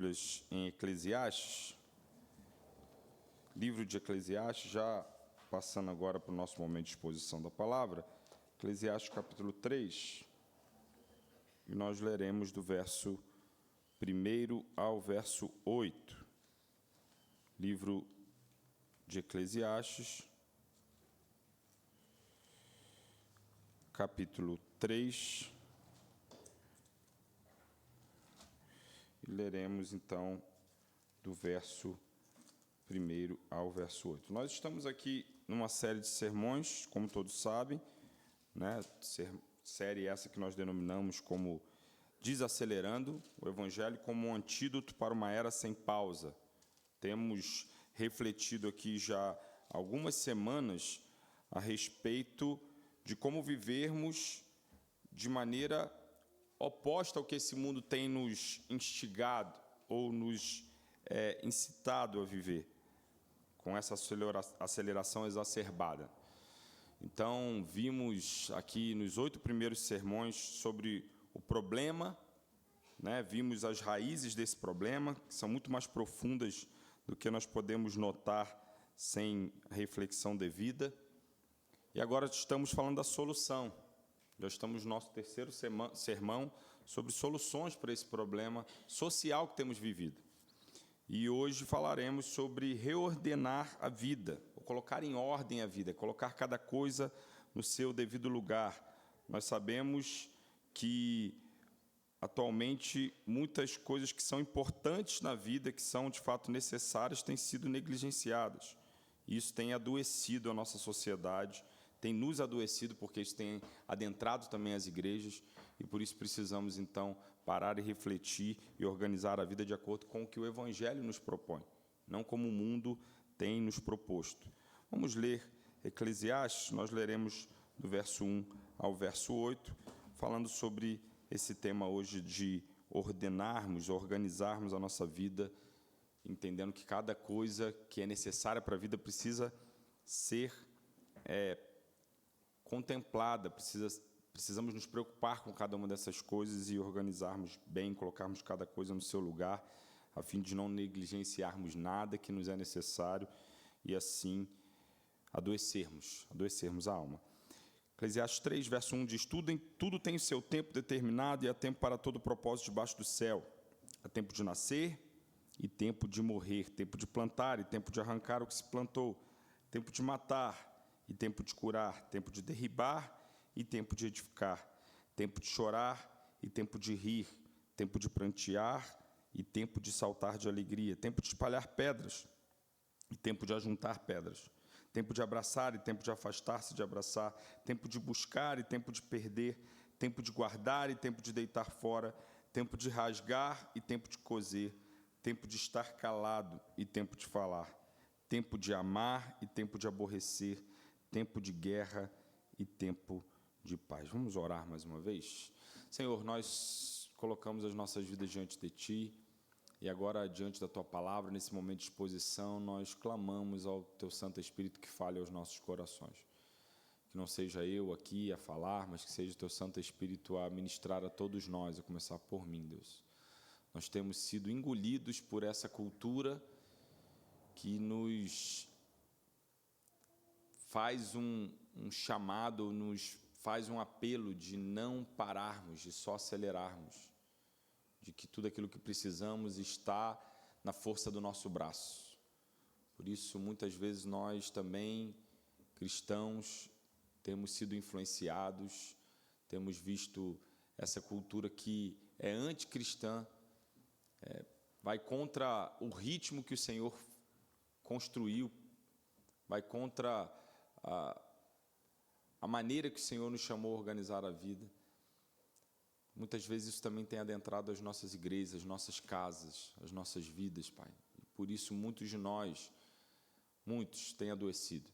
Bíblias em Eclesiastes, livro de Eclesiastes, já passando agora para o nosso momento de exposição da palavra, Eclesiastes capítulo 3, e nós leremos do verso 1 ao verso 8. Livro de Eclesiastes, capítulo 3, e leremos então do verso 1 ao verso 8. Nós estamos aqui numa série de sermões, como todos sabem, né? Série essa que nós denominamos como Desacelerando o Evangelho como um antídoto para uma era sem pausa. Temos refletido aqui já algumas semanas a respeito de como vivermos de maneira oposta ao que esse mundo tem nos instigado ou nos incitado a viver, com essa aceleração exacerbada. Então, vimos aqui nos 8 primeiros sermões sobre o problema, né? Vimos as raízes desse problema, que são muito mais profundas do que nós podemos notar sem reflexão devida. E agora estamos falando da solução. Já estamos no nosso terceiro sermão sobre soluções para esse problema social que temos vivido. E hoje falaremos sobre reordenar a vida, ou colocar em ordem a vida, colocar cada coisa no seu devido lugar. Nós sabemos que atualmente muitas coisas que são importantes na vida, que são de fato necessárias, têm sido negligenciadas. Isso tem adoecido a nossa sociedade, tem nos adoecido porque isso tem adentrado também as igrejas, e por isso precisamos então parar e refletir e organizar a vida de acordo com o que o Evangelho nos propõe, não como o mundo tem nos proposto. Vamos ler Eclesiastes, nós leremos do verso 1 ao verso 8, falando sobre esse tema hoje de ordenarmos, organizarmos a nossa vida, entendendo que cada coisa que é necessária para a vida precisa ser contemplada, precisamos nos preocupar com cada uma dessas coisas e organizarmos bem, colocarmos cada coisa no seu lugar, a fim de não negligenciarmos nada que nos é necessário e assim adoecermos a alma. Eclesiastes 3, verso 1 diz: tudo tem o seu tempo determinado e há tempo para todo propósito debaixo do céu. Há tempo de nascer e tempo de morrer, tempo de plantar e tempo de arrancar o que se plantou, tempo de matar e tempo de curar, tempo de derribar e tempo de edificar, tempo de chorar e tempo de rir, tempo de prantear e tempo de saltar de alegria, tempo de espalhar pedras e tempo de ajuntar pedras, tempo de abraçar e tempo de afastar-se de abraçar, tempo de buscar e tempo de perder, tempo de guardar e tempo de deitar fora, tempo de rasgar e tempo de coser, tempo de estar calado e tempo de falar, tempo de amar e tempo de aborrecer, tempo de guerra e tempo de paz. Vamos orar mais uma vez? Senhor, nós colocamos as nossas vidas diante de Ti e agora, diante da Tua palavra, nesse momento de exposição, nós clamamos ao Teu Santo Espírito que fale aos nossos corações. Que não seja eu aqui a falar, mas que seja o Teu Santo Espírito a ministrar a todos nós, a começar por mim, Deus. Nós temos sido engolidos por essa cultura que nos faz um chamado, nos faz um apelo de não pararmos, de só acelerarmos, de que tudo aquilo que precisamos está na força do nosso braço. Por isso, muitas vezes nós também, cristãos, temos sido influenciados, temos visto essa cultura que é anticristã, vai contra o ritmo que o Senhor construiu, vai contra a maneira que o Senhor nos chamou a organizar a vida. Muitas vezes isso também tem adentrado as nossas igrejas, as nossas casas, as nossas vidas, Pai. E por isso muitos de nós, têm adoecido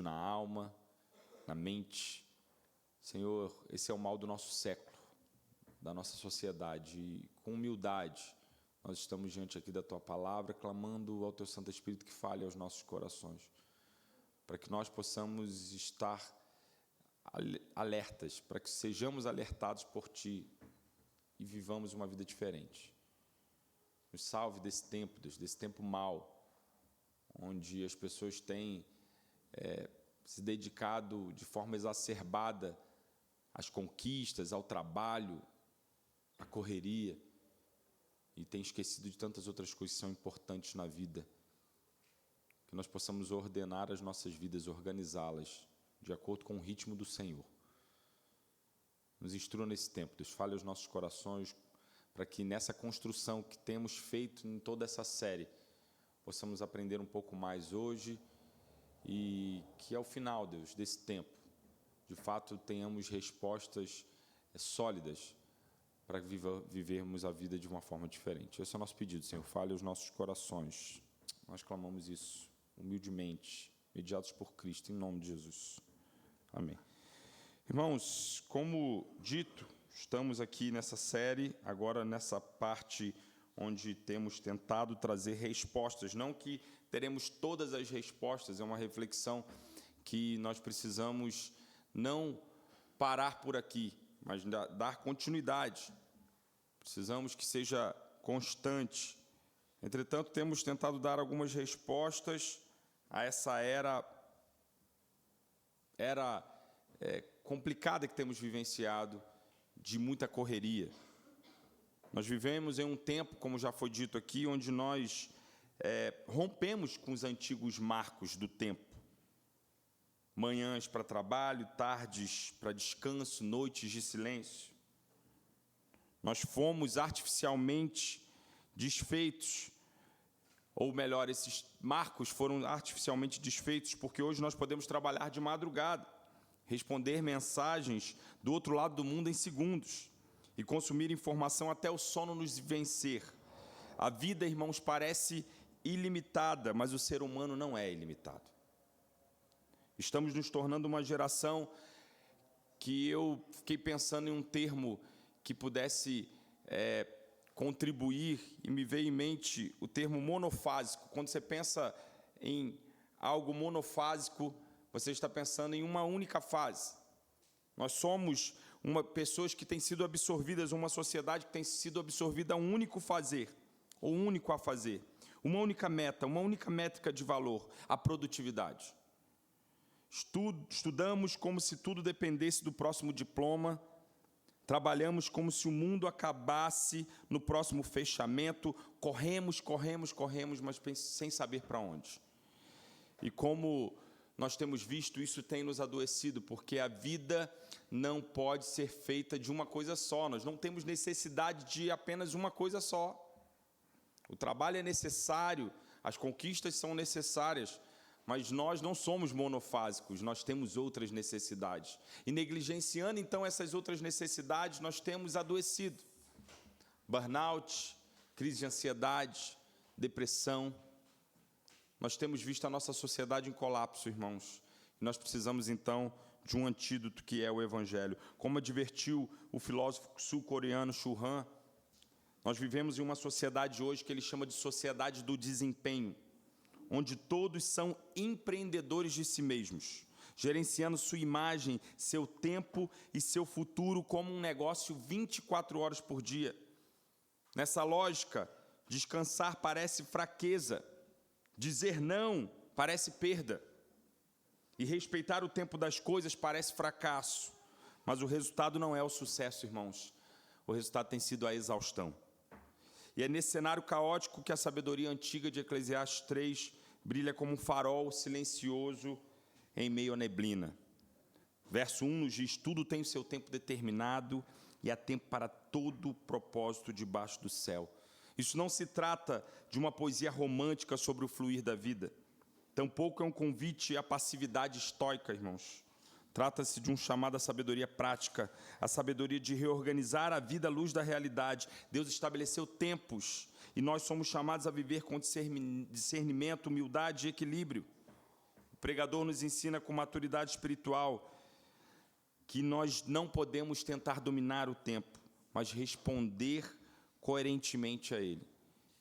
na alma, na mente. Senhor, esse é o mal do nosso século, da nossa sociedade. E com humildade, nós estamos diante aqui da Tua palavra, clamando ao Teu Santo Espírito que fale aos nossos corações, para que nós possamos estar alertas, para que sejamos alertados por Ti e vivamos uma vida diferente. Nos salve desse tempo, Deus, desse tempo mau, onde as pessoas têm se dedicado de forma exacerbada às conquistas, ao trabalho, à correria, e têm esquecido de tantas outras coisas que são importantes na vida. Que nós possamos ordenar as nossas vidas, organizá-las de acordo com o ritmo do Senhor. Nos instrua nesse tempo, Deus, fale aos nossos corações, para que nessa construção que temos feito em toda essa série, possamos aprender um pouco mais hoje e que ao final, Deus, desse tempo, de fato tenhamos respostas sólidas para vivermos a vida de uma forma diferente. Esse é o nosso pedido, Senhor, fale aos nossos corações. Nós clamamos isso humildemente, mediados por Cristo, em nome de Jesus. Amém. Irmãos, como dito, estamos aqui nessa série, agora nessa parte onde temos tentado trazer respostas, não que teremos todas as respostas, é uma reflexão que nós precisamos não parar por aqui, mas dar continuidade. Precisamos que seja constante. Entretanto, temos tentado dar algumas respostas a essa era complicada que temos vivenciado, de muita correria. Nós vivemos em um tempo, como já foi dito aqui, onde nós rompemos com os antigos marcos do tempo. Manhãs para trabalho, tardes para descanso, noites de silêncio. Nós fomos artificialmente desfeitos, ou melhor, esses marcos foram artificialmente desfeitos, porque hoje nós podemos trabalhar de madrugada, responder mensagens do outro lado do mundo em segundos e consumir informação até o sono nos vencer. A vida, irmãos, parece ilimitada, mas o ser humano não é ilimitado. Estamos nos tornando uma geração que eu fiquei pensando em um termo que pudesse contribuir, e me veio em mente o termo monofásico. Quando você pensa em algo monofásico, você está pensando em uma única fase. Nós somos pessoas que têm sido absorvidas, uma sociedade que tem sido absorvida a um único fazer, ou único a fazer, uma única meta, uma única métrica de valor, a produtividade. Estudamos como se tudo dependesse do próximo diploma, trabalhamos como se o mundo acabasse no próximo fechamento, corremos, mas sem saber para onde. E como nós temos visto, isso tem nos adoecido, porque a vida não pode ser feita de uma coisa só. Nós não temos necessidade de apenas uma coisa só. O trabalho é necessário, as conquistas são necessárias, mas nós não somos monofásicos, nós temos outras necessidades. E negligenciando, então, essas outras necessidades, nós temos adoecido. Burnout, crise de ansiedade, depressão. Nós temos visto a nossa sociedade em colapso, irmãos. E nós precisamos, então, de um antídoto que é o Evangelho. Como advertiu o filósofo sul-coreano Chu Han, nós vivemos em uma sociedade hoje que ele chama de sociedade do desempenho, onde todos são empreendedores de si mesmos, gerenciando sua imagem, seu tempo e seu futuro como um negócio 24 horas por dia. Nessa lógica, descansar parece fraqueza, dizer não parece perda, e respeitar o tempo das coisas parece fracasso. Mas o resultado não é o sucesso, irmãos. O resultado tem sido a exaustão. E é nesse cenário caótico que a sabedoria antiga de Eclesiastes 3 brilha como um farol silencioso em meio à neblina. Verso 1 nos diz: tudo tem o seu tempo determinado e há tempo para todo o propósito debaixo do céu. Isso não se trata de uma poesia romântica sobre o fluir da vida. Tampouco é um convite à passividade estoica, irmãos. Trata-se de um chamado à sabedoria prática, a sabedoria de reorganizar a vida à luz da realidade. Deus estabeleceu tempos e nós somos chamados a viver com discernimento, humildade e equilíbrio. O pregador nos ensina com maturidade espiritual que nós não podemos tentar dominar o tempo, mas responder coerentemente a ele.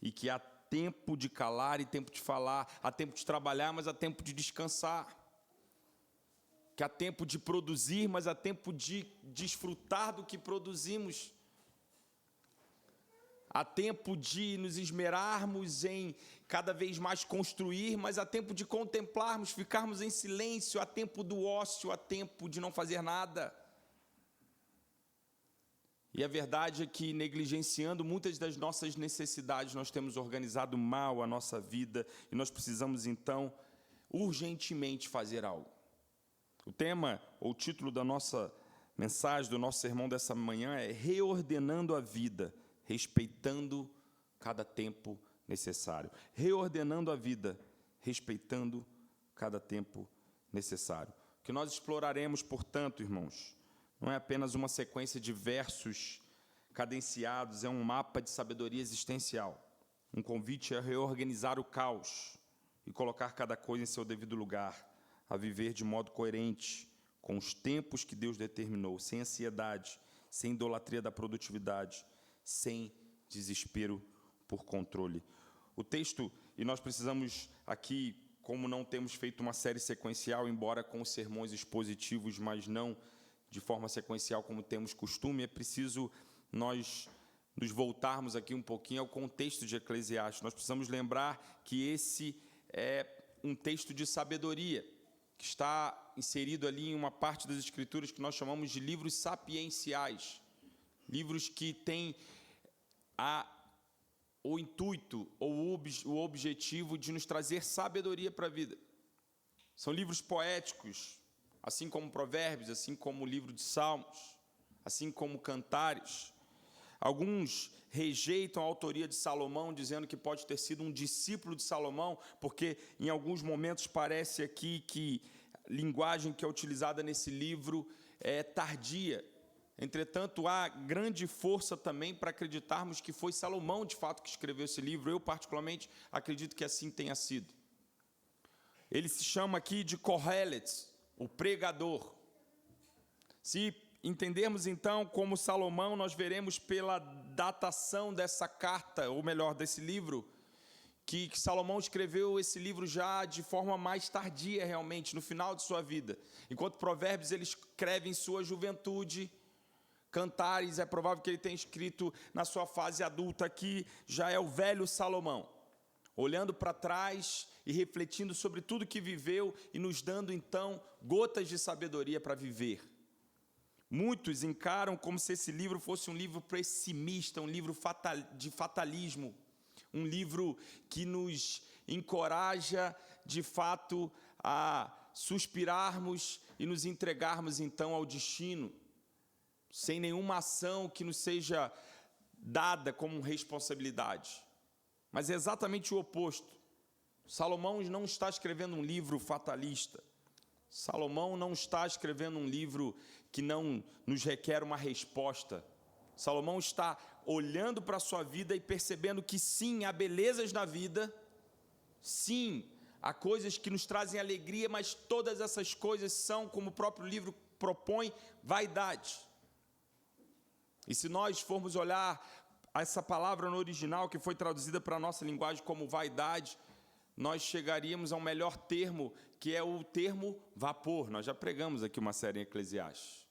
E que há tempo de calar e tempo de falar, há tempo de trabalhar, mas há tempo de descansar. Que há tempo de produzir, mas há tempo de desfrutar do que produzimos. há tempo de nos esmerarmos em cada vez mais construir, mas há tempo de contemplarmos, ficarmos em silêncio, há tempo do ócio, há tempo de não fazer nada. E a verdade é que, negligenciando muitas das nossas necessidades, nós temos organizado mal a nossa vida e nós precisamos, então, urgentemente fazer algo. O tema, ou o título da nossa mensagem, do nosso sermão dessa manhã é Reordenando a Vida, respeitando cada tempo necessário. Reordenando a vida, respeitando cada tempo necessário. O que nós exploraremos, portanto, irmãos, não é apenas uma sequência de versos cadenciados, é um mapa de sabedoria existencial. Um convite a reorganizar o caos e colocar cada coisa em seu devido lugar, a viver de modo coerente com os tempos que Deus determinou, sem ansiedade, sem idolatria da produtividade, sem desespero por controle. O texto, e nós precisamos aqui, como não temos feito uma série sequencial, embora com sermões expositivos, mas não de forma sequencial como temos costume, é preciso nós nos voltarmos aqui um pouquinho ao contexto de Eclesiastes. Nós precisamos lembrar que esse é um texto de sabedoria, que está inserido ali em uma parte das Escrituras que nós chamamos de livros sapienciais, livros que têm o intuito ou o objetivo de nos trazer sabedoria para a vida. São livros poéticos, assim como Provérbios, assim como o livro de Salmos, assim como Cantares. Alguns rejeitam a autoria de Salomão, dizendo que pode ter sido um discípulo de Salomão, porque em alguns momentos parece aqui que a linguagem que é utilizada nesse livro é tardia. Entretanto, há grande força também para acreditarmos que foi Salomão, de fato, que escreveu esse livro. Eu, particularmente, acredito que assim tenha sido. Ele se chama aqui de Kohelet, o pregador. Se entendermos, então, como Salomão, nós veremos pela datação dessa carta, ou melhor, desse livro, que Salomão escreveu esse livro já de forma mais tardia, realmente, no final de sua vida. Enquanto Provérbios ele escreve em sua juventude, Cantares é provável que ele tenha escrito na sua fase adulta, aqui já é o velho Salomão, olhando para trás e refletindo sobre tudo que viveu e nos dando, então, gotas de sabedoria para viver. Muitos encaram como se esse livro fosse um livro pessimista, um livro de fatalismo, um livro que nos encoraja, de fato, a suspirarmos e nos entregarmos, então, ao destino, sem nenhuma ação que nos seja dada como responsabilidade. Mas é exatamente o oposto. Salomão não está escrevendo um livro fatalista. Salomão não está escrevendo um livro que não nos requer uma resposta. Salomão está olhando para a sua vida e percebendo que sim, há belezas na vida, sim, há coisas que nos trazem alegria, mas todas essas coisas são, como o próprio livro propõe, vaidade. E se nós formos olhar essa palavra no original, que foi traduzida para a nossa linguagem como vaidade, nós chegaríamos a um melhor termo, que é o termo vapor. Nós já pregamos aqui uma série em Eclesiastes.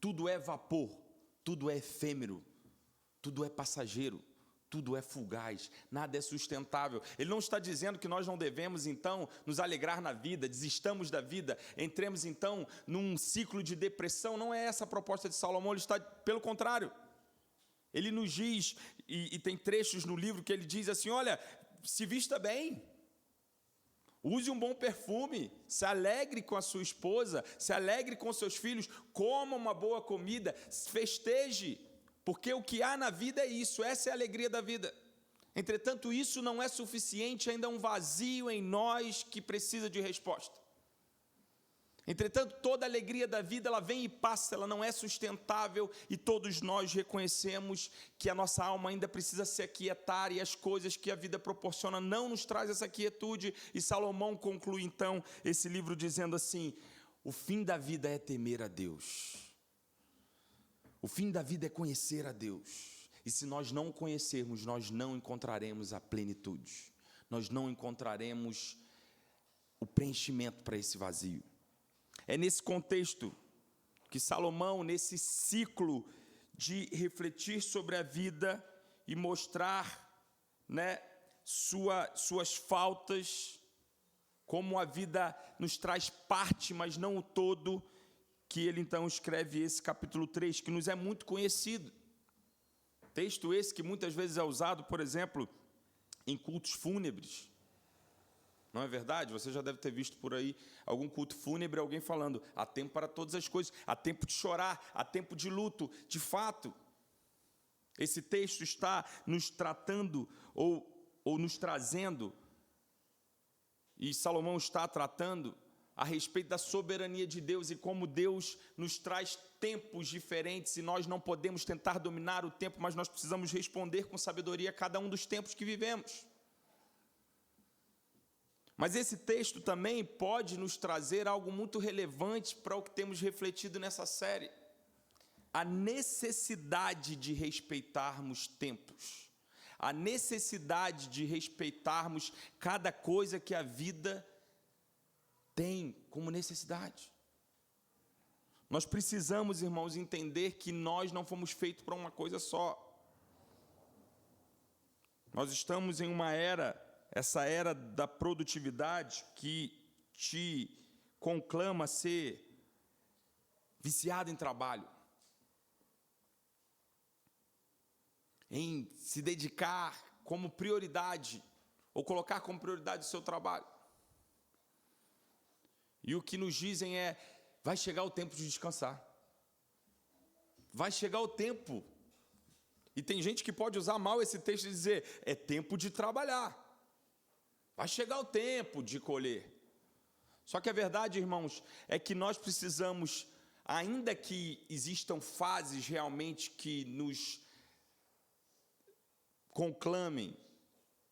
Tudo é vapor, tudo é efêmero, tudo é passageiro, tudo é fugaz, nada é sustentável. Ele não está dizendo que nós não devemos, então, nos alegrar na vida, desistamos da vida, entremos, então, num ciclo de depressão. Não é essa a proposta de Salomão, ele está, pelo contrário. Ele nos diz, e tem trechos no livro que ele diz assim, olha, se vista bem, use um bom perfume, se alegre com a sua esposa, se alegre com seus filhos, coma uma boa comida, festeje, porque o que há na vida é isso, essa é a alegria da vida. Entretanto, isso não é suficiente, ainda há um vazio em nós que precisa de resposta. Entretanto, toda a alegria da vida, ela vem e passa, ela não é sustentável, e todos nós reconhecemos que a nossa alma ainda precisa se aquietar, e as coisas que a vida proporciona não nos traz essa quietude, e Salomão conclui então esse livro dizendo assim, o fim da vida é temer a Deus, o fim da vida é conhecer a Deus, e se nós não o conhecermos, nós não encontraremos a plenitude, nós não encontraremos o preenchimento para esse vazio. É nesse contexto que Salomão, nesse ciclo de refletir sobre a vida, e mostrar, né, suas faltas, como a vida nos traz parte, mas não o todo, que ele então escreve esse capítulo 3, que nos é muito conhecido. Texto esse que muitas vezes é usado, por exemplo, em cultos fúnebres. Não é verdade? Você já deve ter visto por aí algum culto fúnebre, alguém falando: há tempo para todas as coisas, há tempo de chorar, há tempo de luto. De fato, esse texto está nos tratando ou nos trazendo, e Salomão está tratando a respeito da soberania de Deus e como Deus nos traz tempos diferentes, e nós não podemos tentar dominar o tempo, mas nós precisamos responder com sabedoria a cada um dos tempos que vivemos. Mas esse texto também pode nos trazer algo muito relevante para o que temos refletido nessa série: a necessidade de respeitarmos tempos, a necessidade de respeitarmos cada coisa que a vida tem como necessidade. Nós precisamos, irmãos, entender que nós não fomos feitos para uma coisa só. Nós estamos em uma era, essa era da produtividade, que te conclama a ser viciado em trabalho, em se dedicar como prioridade, ou colocar como prioridade o seu trabalho. E o que nos dizem é: vai chegar o tempo de descansar. Vai chegar o tempo. E tem gente que pode usar mal esse texto e dizer: é tempo de trabalhar. Vai chegar o tempo de colher. Só que a verdade, irmãos, é que nós precisamos, ainda que existam fases realmente que nos conclamem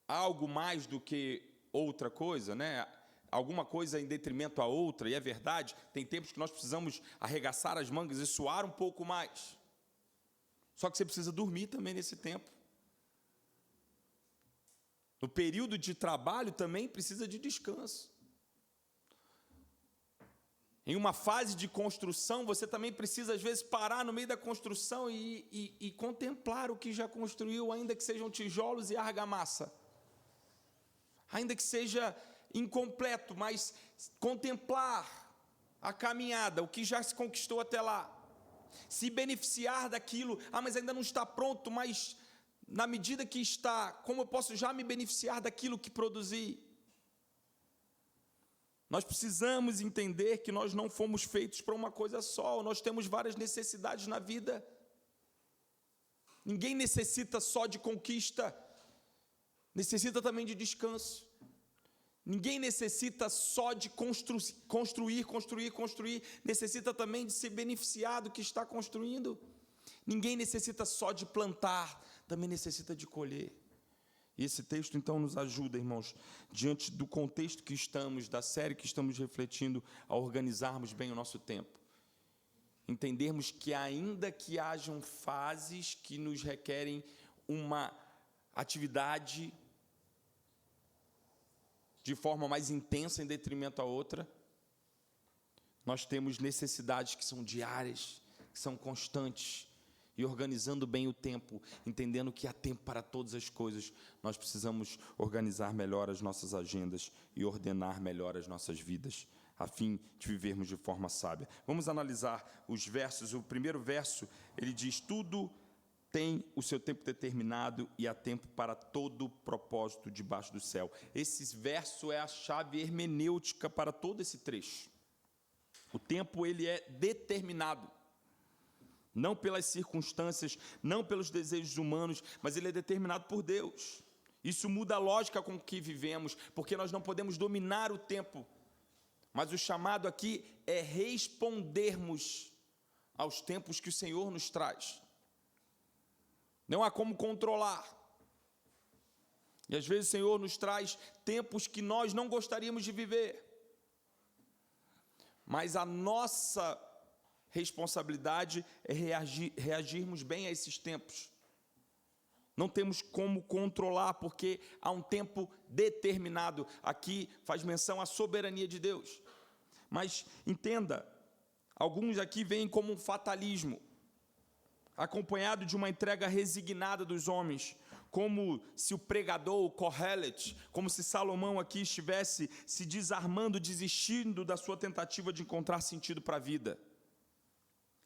algo mais do que outra coisa, né? Alguma coisa em detrimento a outra, e é verdade, tem tempos que nós precisamos arregaçar as mangas e suar um pouco mais. Só que você precisa dormir também nesse tempo. No período de trabalho também precisa de descanso. Em uma fase de construção, você também precisa, às vezes, parar no meio da construção e contemplar o que já construiu, ainda que sejam tijolos e argamassa. Ainda que seja incompleto, mas contemplar a caminhada, o que já se conquistou até lá. Se beneficiar daquilo. Mas ainda não está pronto, mas na medida que está, como eu posso já me beneficiar daquilo que produzi? Nós precisamos entender que nós não fomos feitos para uma coisa só, nós temos várias necessidades na vida. Ninguém necessita só de conquista, necessita também de descanso. Ninguém necessita só de construir, necessita também de se beneficiar do que está construindo. Ninguém necessita só de plantar, também necessita de colher. E esse texto, então, nos ajuda, irmãos, diante do contexto que estamos, da série que estamos refletindo, a organizarmos bem o nosso tempo. Entendermos que ainda que hajam fases que nos requerem uma atividade de forma mais intensa em detrimento à outra, nós temos necessidades que são diárias, que são constantes, e organizando bem o tempo, entendendo que há tempo para todas as coisas, nós precisamos organizar melhor as nossas agendas e ordenar melhor as nossas vidas, a fim de vivermos de forma sábia. Vamos analisar os versos. O primeiro verso, ele diz: tudo tem o seu tempo determinado e há tempo para todo propósito debaixo do céu. Esse verso é a chave hermenêutica para todo esse trecho. O tempo, ele é determinado. Não pelas circunstâncias, não pelos desejos humanos, mas ele é determinado por Deus. Isso muda a lógica com que vivemos, porque nós não podemos dominar o tempo. Mas o chamado aqui é respondermos aos tempos que o Senhor nos traz. Não há como controlar. E às vezes o Senhor nos traz tempos que nós não gostaríamos de viver. Mas a nossa responsabilidade é reagirmos bem a esses tempos. Não temos como controlar, porque há um tempo determinado. Aqui faz menção à soberania de Deus. Mas entenda, alguns aqui veem como um fatalismo. acompanhado de uma entrega resignada dos homens, como se o pregador, o Kohelet, como se Salomão aqui estivesse se desarmando, desistindo da sua tentativa de encontrar sentido para a vida.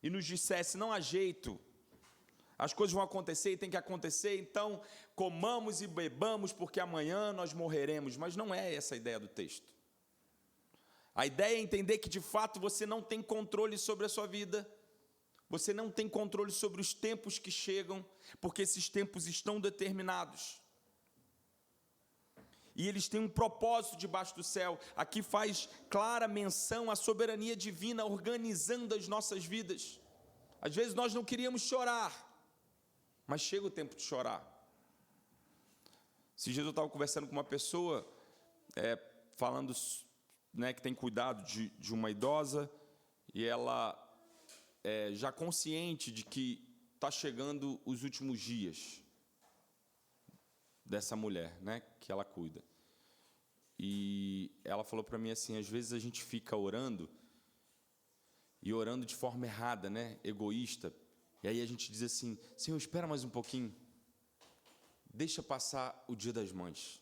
E nos dissesse, não há jeito, as coisas vão acontecer e tem que acontecer, então comamos e bebamos porque amanhã nós morreremos. Mas não é essa a ideia do texto. A ideia é entender que de fato você não tem controle sobre a sua vida, você não tem controle sobre os tempos que chegam, porque esses tempos estão determinados. E eles têm um propósito debaixo do céu. Aqui faz clara menção à soberania divina organizando as nossas vidas. Às vezes nós não queríamos chorar, mas chega o tempo de chorar. Esses dias eu estava conversando com uma pessoa, falando, que tem cuidado de uma idosa, e ela já consciente de que está chegando os últimos dias dessa mulher, que ela cuida. E ela falou para mim assim, às vezes a gente fica orando, e orando de forma errada, egoísta, e aí a gente diz assim, Senhor, espera mais um pouquinho, deixa passar o dia das mães.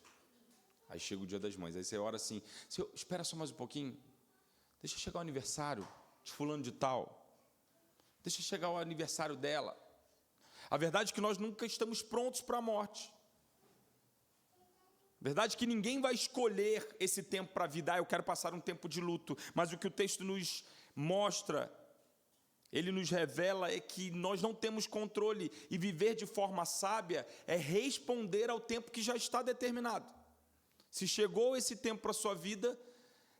Aí chega o dia das mães, aí você ora assim, Senhor, espera só mais um pouquinho, deixa chegar o aniversário de fulano de tal, deixa chegar o aniversário dela. A verdade é que nós nunca estamos prontos para a morte. A verdade é que ninguém vai escolher esse tempo para a vida. Eu quero passar um tempo de luto. Mas o que o texto nos mostra, ele nos revela, é que nós não temos controle. E viver de forma sábia é responder ao tempo que já está determinado. Se chegou esse tempo para a sua vida,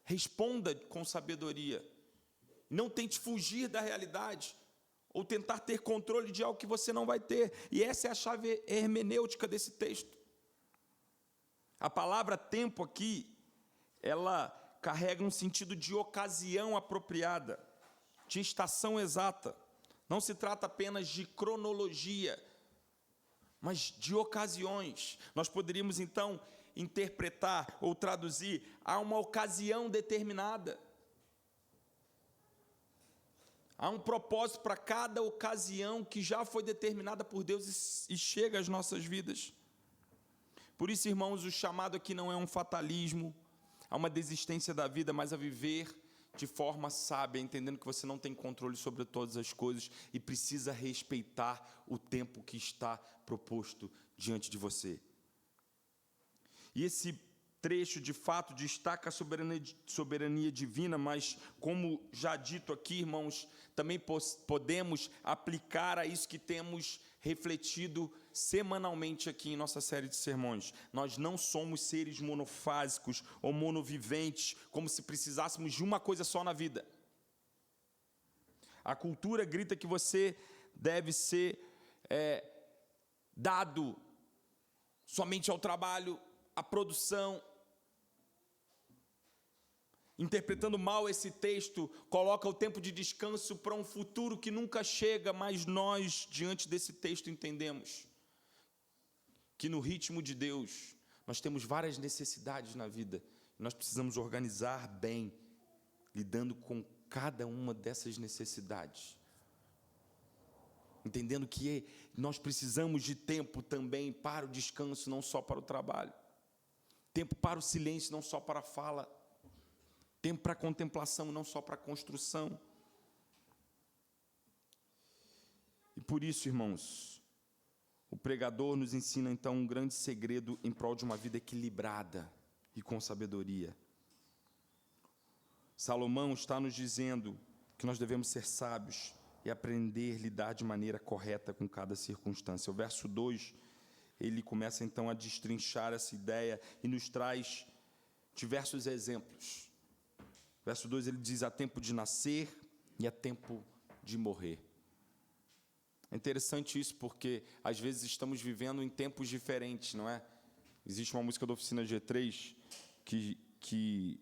responda com sabedoria. Não tente fugir da realidade, ou tentar ter controle de algo que você não vai ter. E essa é a chave hermenêutica desse texto. A palavra tempo aqui, ela carrega um sentido de ocasião apropriada, de estação exata. Não se trata apenas de cronologia, mas de ocasiões. Nós poderíamos, então, interpretar ou traduzir a uma ocasião determinada. Há um propósito para cada ocasião que já foi determinada por Deus e chega às nossas vidas. Por isso, irmãos, o chamado aqui não é um fatalismo, a uma desistência da vida, mas a viver de forma sábia, entendendo que você não tem controle sobre todas as coisas e precisa respeitar o tempo que está proposto diante de você. E esse trecho, de fato, destaca a soberania divina, mas, como já dito aqui, irmãos, também podemos aplicar a isso que temos refletido semanalmente aqui em nossa série de sermões. Nós não somos seres monofásicos ou monoviventes, como se precisássemos de uma coisa só na vida. A cultura grita que você deve ser dado somente ao trabalho, à produção. Interpretando mal esse texto, coloca o tempo de descanso para um futuro que nunca chega, mas nós, diante desse texto, entendemos que no ritmo de Deus, nós temos várias necessidades na vida, e nós precisamos organizar bem, lidando com cada uma dessas necessidades. Entendendo que nós precisamos de tempo também para o descanso, não só para o trabalho. Tempo para o silêncio, não só para a fala. Tempo para a contemplação, não só para a construção. E por isso, irmãos, o pregador nos ensina então um grande segredo em prol de uma vida equilibrada e com sabedoria. Salomão está nos dizendo que nós devemos ser sábios e aprender a lidar de maneira correta com cada circunstância. O verso 2, ele começa então a destrinchar essa ideia e nos traz diversos exemplos. Verso 2, ele diz, há tempo de nascer e há tempo de morrer. É interessante isso, porque às vezes estamos vivendo em tempos diferentes, não é? Existe uma música da Oficina G3 que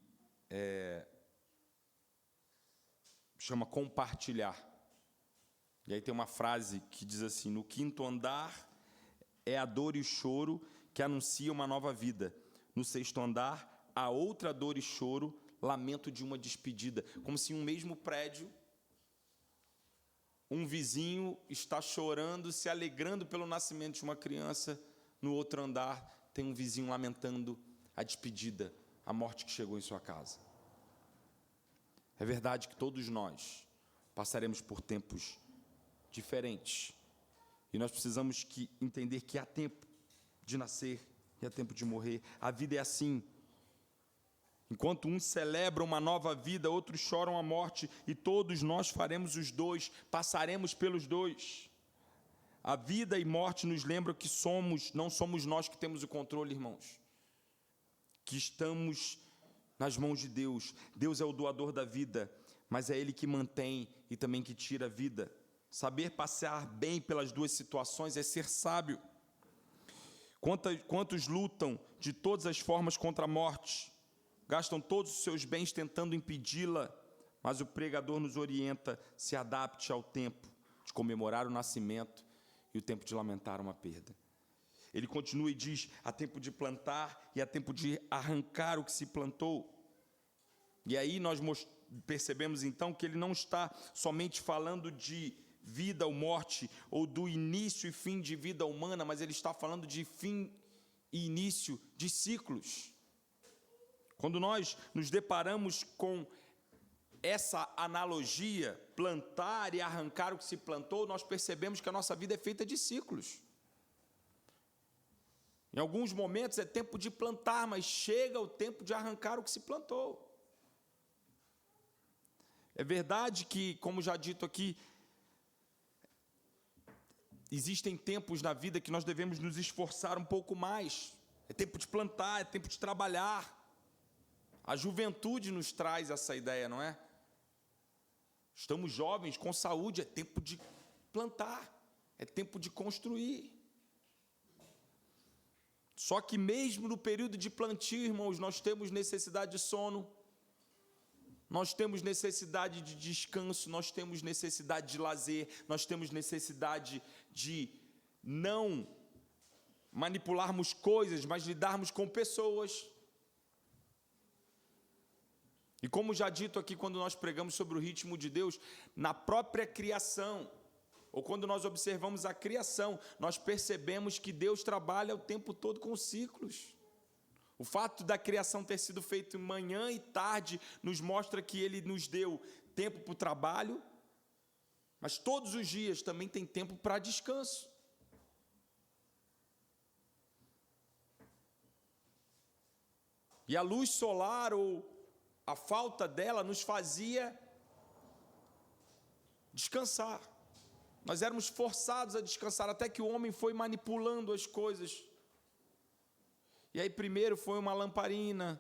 chama Compartilhar. E aí tem uma frase que diz assim, no quinto andar é a dor e o choro que anuncia uma nova vida. No sexto andar, há outra dor e choro, lamento de uma despedida. Como se em um mesmo prédio, um vizinho está chorando, se alegrando pelo nascimento de uma criança, no outro andar tem um vizinho lamentando a despedida, a morte que chegou em sua casa. É verdade que todos nós passaremos por tempos diferentes, e nós precisamos entender que há tempo de nascer e há tempo de morrer. A vida é assim. Enquanto uns celebram uma nova vida, outros choram a morte, e todos nós faremos os dois, passaremos pelos dois. A vida e morte nos lembram que não somos nós que temos o controle, irmãos, que estamos nas mãos de Deus. Deus é o doador da vida, mas é Ele que mantém e também que tira a vida. Saber passar bem pelas duas situações é ser sábio. Quantos lutam de todas as formas contra a morte, gastam todos os seus bens tentando impedi-la, mas o pregador nos orienta: se adapte ao tempo de comemorar o nascimento e o tempo de lamentar uma perda. Ele continua e diz: há tempo de plantar e há tempo de arrancar o que se plantou. E aí nós percebemos então que ele não está somente falando de vida ou morte, ou do início e fim de vida humana, mas ele está falando de fim e início de ciclos. Quando nós nos deparamos com essa analogia, plantar e arrancar o que se plantou, nós percebemos que a nossa vida é feita de ciclos. Em alguns momentos é tempo de plantar, mas chega o tempo de arrancar o que se plantou. É verdade que, como já dito aqui, existem tempos na vida que nós devemos nos esforçar um pouco mais. É tempo de plantar, é tempo de trabalhar. A juventude nos traz essa ideia, não é? Estamos jovens, com saúde, é tempo de plantar, é tempo de construir. Só que mesmo no período de plantio, irmãos, nós temos necessidade de sono, nós temos necessidade de descanso, nós temos necessidade de lazer, nós temos necessidade de não manipularmos coisas, mas lidarmos com pessoas. E como já dito aqui, quando nós pregamos sobre o ritmo de Deus, na própria criação, ou quando nós observamos a criação, nós percebemos que Deus trabalha o tempo todo com ciclos. O fato da criação ter sido feita manhã e tarde nos mostra que Ele nos deu tempo para o trabalho, mas todos os dias também tem tempo para descanso. E a luz solar, ou a falta dela, nos fazia descansar. Nós éramos forçados a descansar, até que o homem foi manipulando as coisas. E aí primeiro foi uma lamparina,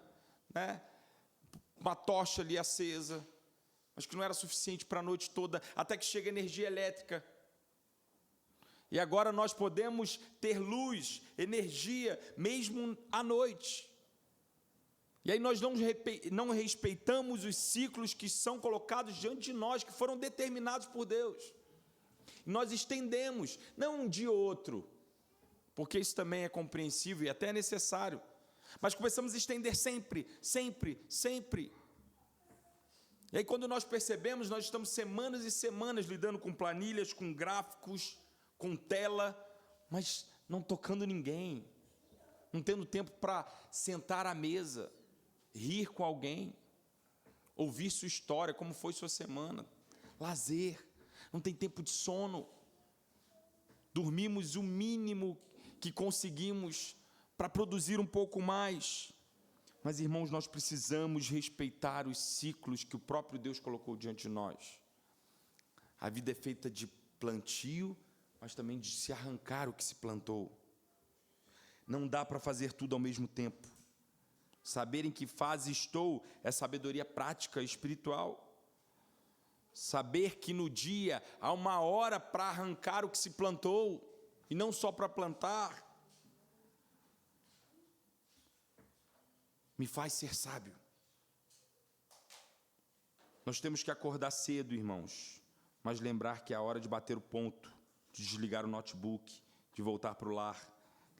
né? Uma tocha ali acesa, mas que não era suficiente para a noite toda, até que chega a energia elétrica. E agora nós podemos ter luz, energia, mesmo à noite. E aí nós não respeitamos os ciclos que são colocados diante de nós, que foram determinados por Deus. Nós estendemos, não um dia ou outro, porque isso também é compreensível e até é necessário, mas começamos a estender sempre, sempre, sempre. E aí quando nós percebemos, nós estamos semanas e semanas lidando com planilhas, com gráficos, com tela, mas não tocando ninguém, não tendo tempo para sentar à mesa, rir com alguém, ouvir sua história, como foi sua semana, lazer, não tem tempo de sono, dormimos o mínimo que conseguimos para produzir um pouco mais. Mas, irmãos, nós precisamos respeitar os ciclos que o próprio Deus colocou diante de nós. A vida é feita de plantio, mas também de se arrancar o que se plantou. Não dá para fazer tudo ao mesmo tempo. Saber em que fase estou é sabedoria prática espiritual. Saber que no dia há uma hora para arrancar o que se plantou, e não só para plantar, me faz ser sábio. Nós temos que acordar cedo, irmãos, mas lembrar que é a hora de bater o ponto, de desligar o notebook, de voltar para o lar,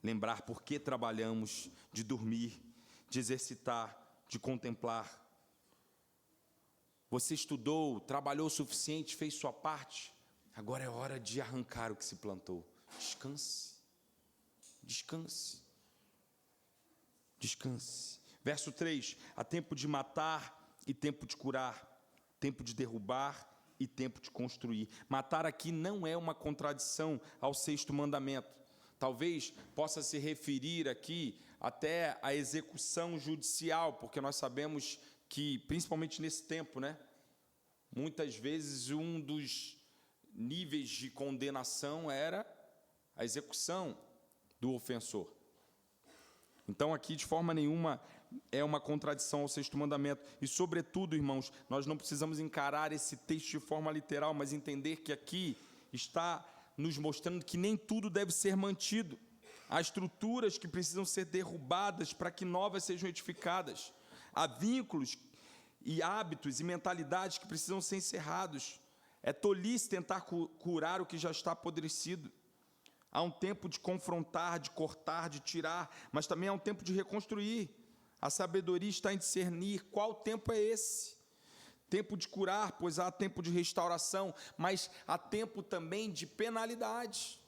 lembrar por que trabalhamos, de dormir, de exercitar, de contemplar. Você estudou, trabalhou o suficiente, fez sua parte, Agora é hora de arrancar o que se plantou. Descanse. Descanse. Descanse. Verso 3. Há tempo de matar e tempo de curar. Tempo de derrubar e tempo de construir. Matar aqui não é uma contradição ao 6º mandamento. Talvez possa se referir aqui até à execução judicial, porque nós sabemos que, principalmente nesse tempo, né, muitas vezes um dos níveis de condenação era a execução do ofensor. Então, aqui, de forma nenhuma, é uma contradição ao 6º mandamento. E, sobretudo, irmãos, nós não precisamos encarar esse texto de forma literal, mas entender que aqui está nos mostrando que nem tudo deve ser mantido. Há estruturas que precisam ser derrubadas para que novas sejam edificadas. Há vínculos e hábitos e mentalidades que precisam ser encerrados. É tolice tentar curar o que já está apodrecido. Há um tempo de confrontar, de cortar, de tirar, mas também há um tempo de reconstruir. A sabedoria está em discernir qual tempo é esse. Tempo de curar, pois há tempo de restauração, mas há tempo também de penalidade.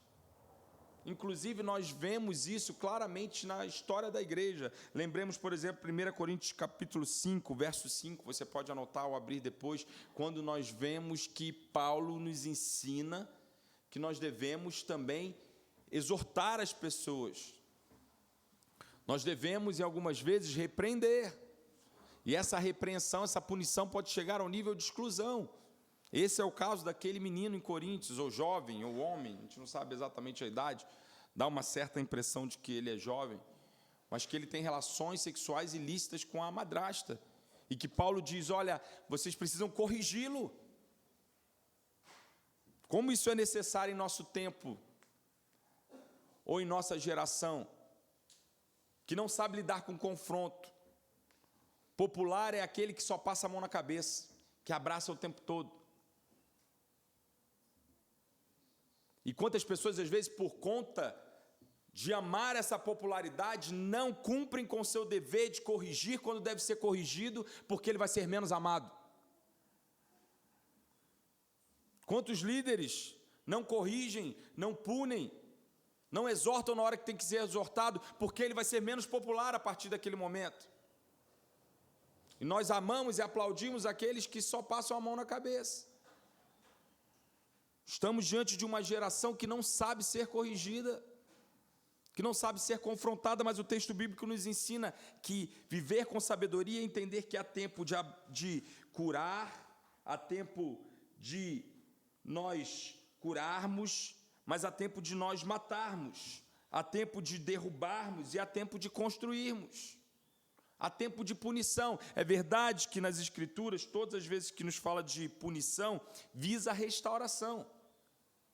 Inclusive, nós vemos isso claramente na história da igreja. Lembremos, por exemplo, 1 Coríntios capítulo 5, verso 5, você pode anotar ou abrir depois, quando nós vemos que Paulo nos ensina que nós devemos também exortar as pessoas. Nós devemos, em algumas vezes, repreender. E essa repreensão, essa punição pode chegar ao nível de exclusão. Esse é o caso daquele menino em Coríntios, ou jovem, ou homem, a gente não sabe exatamente a idade, dá uma certa impressão de que ele é jovem, mas que ele tem relações sexuais ilícitas com a madrasta. E que Paulo diz, olha, vocês precisam corrigi-lo. Como isso é necessário em nosso tempo, ou em nossa geração, que não sabe lidar com confronto. Popular é aquele que só passa a mão na cabeça, que abraça o tempo todo. E quantas pessoas, às vezes, por conta de amar essa popularidade, não cumprem com o seu dever de corrigir quando deve ser corrigido, porque ele vai ser menos amado. Quantos líderes não corrigem, não punem, não exortam na hora que tem que ser exortado, porque ele vai ser menos popular a partir daquele momento. E nós amamos e aplaudimos aqueles que só passam a mão na cabeça. Estamos diante de uma geração que não sabe ser corrigida, que não sabe ser confrontada, mas o texto bíblico nos ensina que viver com sabedoria é entender que há tempo de curar, há tempo de nós curarmos, mas há tempo de nós matarmos, há tempo de derrubarmos e há tempo de construirmos. Há tempo de punição. É verdade que nas Escrituras, todas as vezes que nos fala de punição, visa a restauração.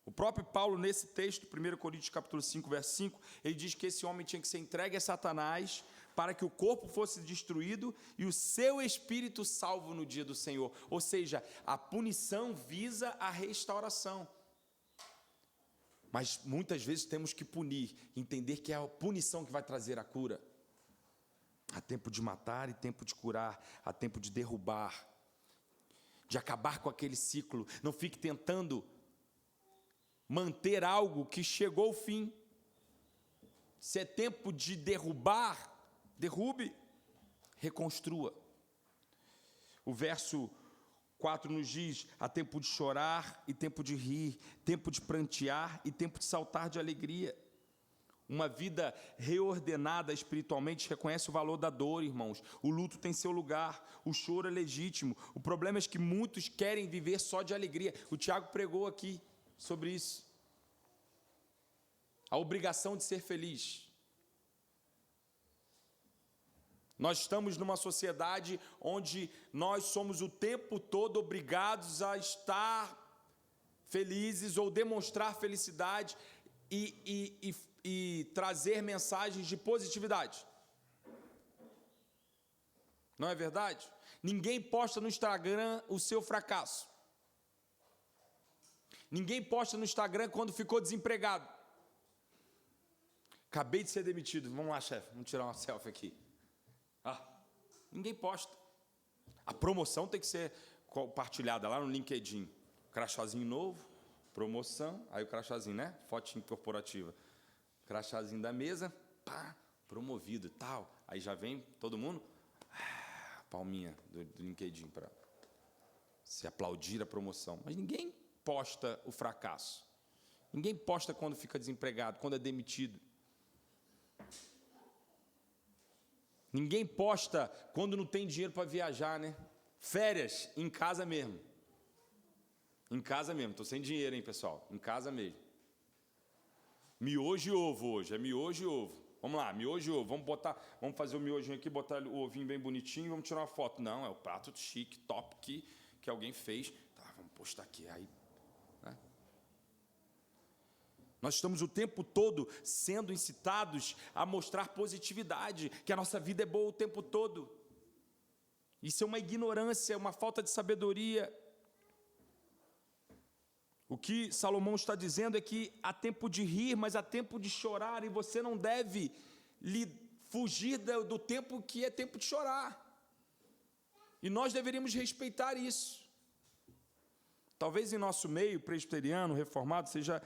O próprio Paulo, nesse texto, 1 Coríntios capítulo 5, verso 5, ele diz que esse homem tinha que ser entregue a Satanás para que o corpo fosse destruído e o seu espírito salvo no dia do Senhor. Ou seja, a punição visa a restauração. Mas muitas vezes temos que punir, entender que é a punição que vai trazer a cura. Há tempo de matar e tempo de curar, há tempo de derrubar, de acabar com aquele ciclo. Não fique tentando manter algo que chegou ao fim. Se é tempo de derrubar, derrube, reconstrua. O verso 4 nos diz, há tempo de chorar e tempo de rir, tempo de prantear e tempo de saltar de alegria. Uma vida reordenada espiritualmente reconhece o valor da dor, irmãos. O luto tem seu lugar, o choro é legítimo. O problema é que muitos querem viver só de alegria. O Tiago pregou aqui sobre isso. A obrigação de ser feliz. Nós estamos numa sociedade onde nós somos o tempo todo obrigados a estar felizes ou demonstrar felicidade e trazer mensagens de positividade. Não é verdade? Ninguém posta no Instagram o seu fracasso. Ninguém posta no Instagram quando ficou desempregado. Acabei de ser demitido. Vamos lá, chefe, vamos tirar uma selfie aqui. Ninguém posta. A promoção tem que ser compartilhada lá no LinkedIn. Crachazinho novo, promoção, aí o crachazinho, né? Fotinho corporativa. Crachazinho da mesa, pá, promovido, tal. Aí já vem todo mundo, palminha do LinkedIn para se aplaudir a promoção. Mas ninguém posta o fracasso. Ninguém posta quando fica desempregado, quando é demitido. Ninguém posta quando não tem dinheiro para viajar, né? Férias, em casa mesmo. Em casa mesmo. Estou sem dinheiro, hein, pessoal? Em casa mesmo. Miojo e ovo hoje. É miojo e ovo. Vamos lá, miojo e ovo. Vamos fazer o miojinho aqui, botar o ovinho bem bonitinho e vamos tirar uma foto. Não, é o prato chique, top que alguém fez. Tá, vamos postar aqui. Aí, né? Nós estamos o tempo todo sendo incitados a mostrar positividade, que a nossa vida é boa o tempo todo. Isso é uma ignorância, é uma falta de sabedoria. O que Salomão está dizendo é que há tempo de rir, mas há tempo de chorar, e você não deve fugir do tempo que é tempo de chorar. E nós deveríamos respeitar isso. Talvez em nosso meio presbiteriano, reformado, seja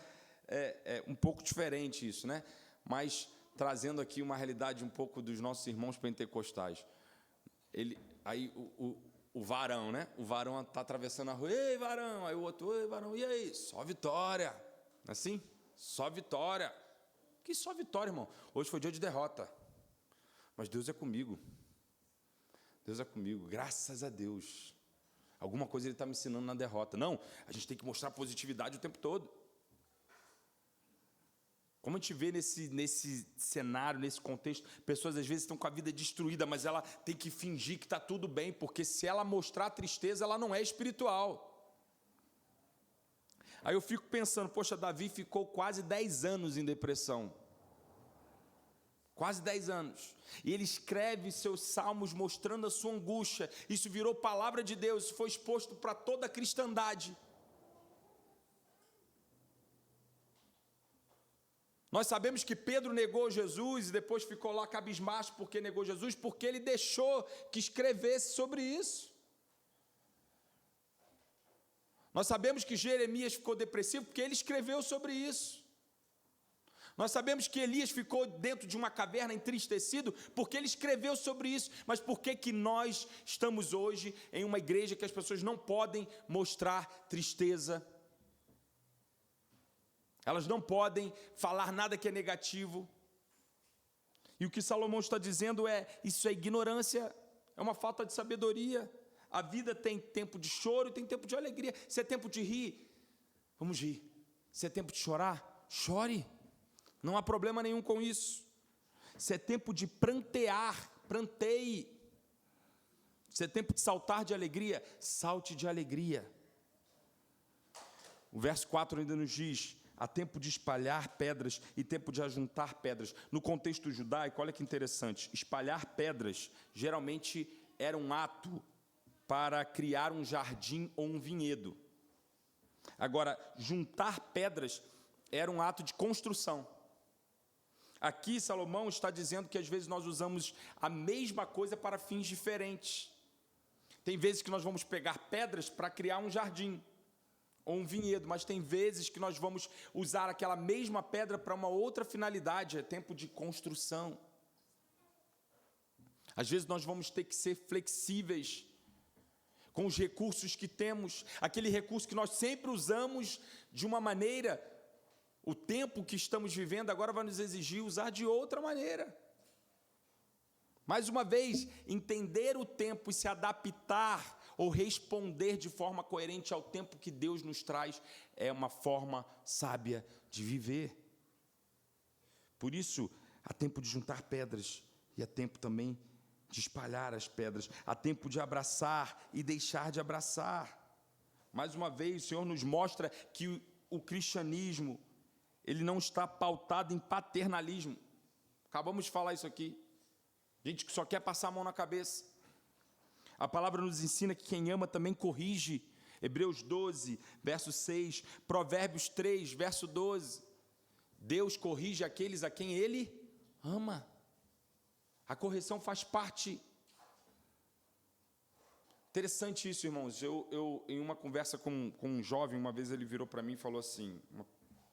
um pouco diferente isso, né? Mas trazendo aqui uma realidade um pouco dos nossos irmãos pentecostais. Aí o varão, né? O varão está atravessando a rua, ei, varão! Aí o outro, ei, varão, e aí? Só vitória. Não é assim? Só vitória. Que só vitória, irmão? Hoje foi dia de derrota. Mas Deus é comigo. Deus é comigo, graças a Deus. Alguma coisa Ele está me ensinando na derrota. Não, a gente tem que mostrar positividade o tempo todo. Como a gente vê nesse cenário, nesse contexto, pessoas às vezes estão com a vida destruída, mas ela tem que fingir que está tudo bem, porque se ela mostrar tristeza, ela não é espiritual. Aí eu fico pensando, poxa, Davi ficou quase 10 anos em depressão. Quase 10 anos. E ele escreve seus salmos mostrando a sua angústia. Isso virou palavra de Deus, isso foi exposto para toda a cristandade. Nós sabemos que Pedro negou Jesus e depois ficou lá cabisbaixo porque negou Jesus, porque ele deixou que escrevesse sobre isso. Nós sabemos que Jeremias ficou depressivo porque ele escreveu sobre isso. Nós sabemos que Elias ficou dentro de uma caverna entristecido porque ele escreveu sobre isso. Mas por que nós estamos hoje em uma igreja que as pessoas não podem mostrar tristeza? Elas não podem falar nada que é negativo. E o que Salomão está dizendo isso é ignorância, é uma falta de sabedoria. A vida tem tempo de choro e tem tempo de alegria. Se é tempo de rir, vamos rir. Se é tempo de chorar, chore. Não há problema nenhum com isso. Se é tempo de prantear, pranteie. Se é tempo de saltar de alegria, salte de alegria. O verso 4 ainda nos diz: há tempo de espalhar pedras e tempo de ajuntar pedras. No contexto judaico, olha que interessante, espalhar pedras geralmente era um ato para criar um jardim ou um vinhedo. Agora, juntar pedras era um ato de construção. Aqui Salomão está dizendo que às vezes nós usamos a mesma coisa para fins diferentes. Tem vezes que nós vamos pegar pedras para criar um jardim ou um vinhedo, mas tem vezes que nós vamos usar aquela mesma pedra para uma outra finalidade, é tempo de construção. Às vezes nós vamos ter que ser flexíveis com os recursos que temos, aquele recurso que nós sempre usamos de uma maneira, o tempo que estamos vivendo agora vai nos exigir usar de outra maneira. Mais uma vez, entender o tempo e se adaptar ou responder de forma coerente ao tempo que Deus nos traz é uma forma sábia de viver. Por isso, há tempo de juntar pedras e há tempo também de espalhar as pedras. Há tempo de abraçar e deixar de abraçar. Mais uma vez, o Senhor nos mostra que o cristianismo, ele não está pautado em paternalismo. Acabamos de falar isso aqui. Gente que só quer passar a mão na cabeça. A palavra nos ensina que quem ama também corrige. Hebreus 12, verso 6. Provérbios 3, verso 12. Deus corrige aqueles a quem Ele ama. A correção faz parte. Interessante isso, irmãos. Em uma conversa com um jovem, uma vez ele virou para mim e falou assim,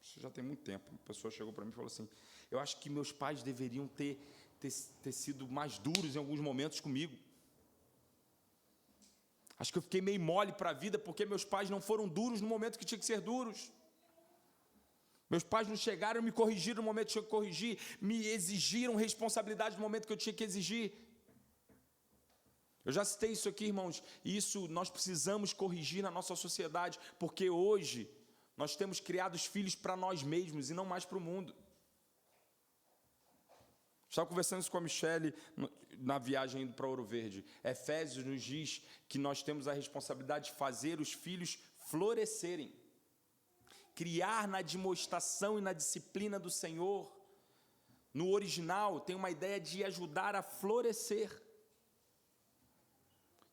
isso já tem muito tempo, uma pessoa chegou para mim e falou assim, eu acho que meus pais deveriam ter sido mais duros em alguns momentos comigo. Acho que eu fiquei meio mole para a vida porque meus pais não foram duros no momento que tinha que ser duros. Meus pais não chegaram e me corrigiram no momento que tinha que corrigir, me exigiram responsabilidade no momento que eu tinha que exigir. Eu já citei isso aqui, irmãos, e isso nós precisamos corrigir na nossa sociedade, porque hoje nós temos criado os filhos para nós mesmos e não mais para o mundo. Estava conversando isso com a Michele na viagem indo para Ouro Verde. Efésios nos diz que nós temos a responsabilidade de fazer os filhos florescerem. Criar na demonstração e na disciplina do Senhor. No original tem uma ideia de ajudar a florescer.